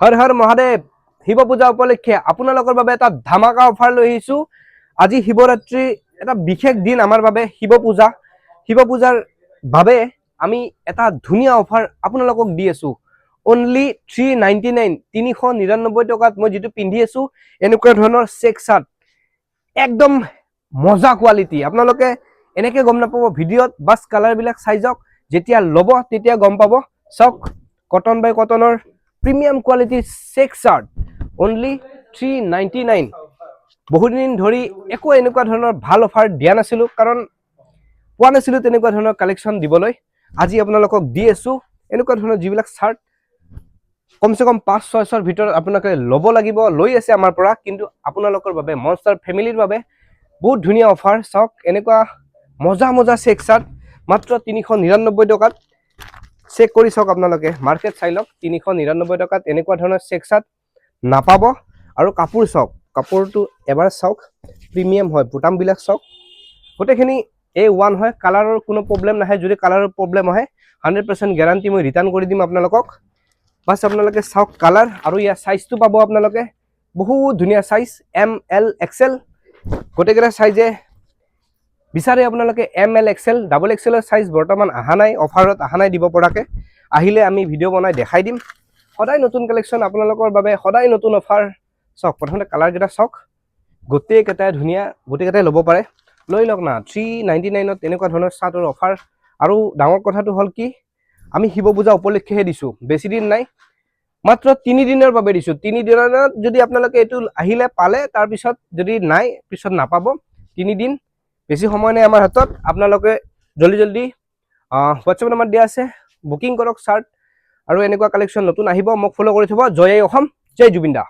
হৰ হৰ মহাদেৱ শিৱ পূজা উপলক্ষে আপোনালোকৰ বাবে এটা ধামাকা অফাৰ লৈ আহিছো। আজি শিৱৰাত্ৰি এটা বিশেষ দিন আমাৰ বাবে শিৱ পূজাৰ বাবে আমি এটা ধুনীয়া অফাৰ আপোনালোকক দি আছো। অনলি 399 399 টকাত মই যেটো পিন্ধি আছো এনেকুৱা ধৰণৰ চেক শাৰ্ট একদম মজা কোৱালিটি। আপোনালোকে এনেকে গম নাপাব ভিডিঅ'ত, বাস কালাৰ বিলাক চাই যাওক, যেতিয়া ল'ব তেতিয়া গম পাব। চাওক কটন বাই কটনৰ প্ৰিমিয়াম কোৱালিটিৰ চেক শাৰ্ট অনলি 399। বহুদিন ধৰি একো এনেকুৱা ধৰণৰ ভাল অফাৰ দিয়া নাছিলো, কাৰণ পোৱা নাছিলো তেনেকুৱা ধৰণৰ কালেকশ্যন দিবলৈ। আজি আপোনালোকক দি আছো এনেকুৱা ধৰণৰ যিবিলাক শাৰ্ট কমসে কম 5-600 ভিতৰত আপোনালোকে ল'ব লাগিব, লৈ আছে আমাৰ পৰা। কিন্তু আপোনালোকৰ বাবে মনষ্টাৰ ফেমিলিৰ বাবে বহুত ধুনীয়া অফাৰ। চাওক এনেকুৱা মজা মজা চেক শাৰ্ট মাত্ৰ 399 টকাত। চেক কৰি চাওক আপোনালোকে, মাৰ্কেট চাই লওক। 399 টকাত এনেকুৱা ধৰণৰ চেক শাৰ্ট নাপাব। আৰু কাপোৰ চাওক, কাপোৰটো এবাৰ চাওক, প্ৰিমিয়াম হয়। বুটাম বিলাক চাওক, গোটেইখিনি A1 হয়। কালাৰৰ কোনো প্ৰব্লেম নাহে। যদি কালাৰৰ প্ৰব্লেম হয় 100% গ্যাৰান্টি মই ৰিটাৰ্ণ কৰি দিম আপোনালোকক। বাস আপোনালোকে চাওক কালাৰ, আৰু ইয়াৰ সাইজটো পাব আপোনালোকে বহুত ধুনীয়া সাইজ, ML XL গোটেইকেইটা সাইজে বিচাৰে আপোনালোকে। ML XL ডাবল XL এৰ সাইজ বৰ্তমান আহা নাই, অফাৰত আহা নাই দিব পৰাকে। আহিলে আমি ভিডিঅ' বনাই দেখাই দিম। সদায় নতুন কালেকশ্যন আপোনালোকৰ বাবে, সদায় নতুন অফাৰ। চাওক প্ৰথমতে কালাৰ কেইটা চাওক, গোটেইকেইটাই ধুনীয়া, গোটেইকেইটাই ল'ব পাৰে। লৈ লওক না। 399ত এনেকুৱা ধৰণৰ শাৰ্টৰ অফাৰ। আৰু ডাঙৰ কথাটো হ'ল কি, আমি শিৱ পূজা উপলক্ষেহে দিছো, বেছি দিন নাই, মাত্ৰ 3 দিনৰ বাবে দিছো। 3 দিনত যদি আপোনালোকে এইটো আহিলে পালে, তাৰপিছত যদি নাই পিছত নাপাব। 3 দিন বেছি সময় নাই আমাৰ হাতত। আপোনালোকে জলদি জলদি হোৱাটছএপ নম্বৰ দিয়া আছে, বুকিং কৰক শাৰ্ট। আৰু এনেকুৱা কালেকশ্যন নতুন আহিব, মোক ফ'ল' কৰি থব। জয় অসম, জয় জুবিন দা।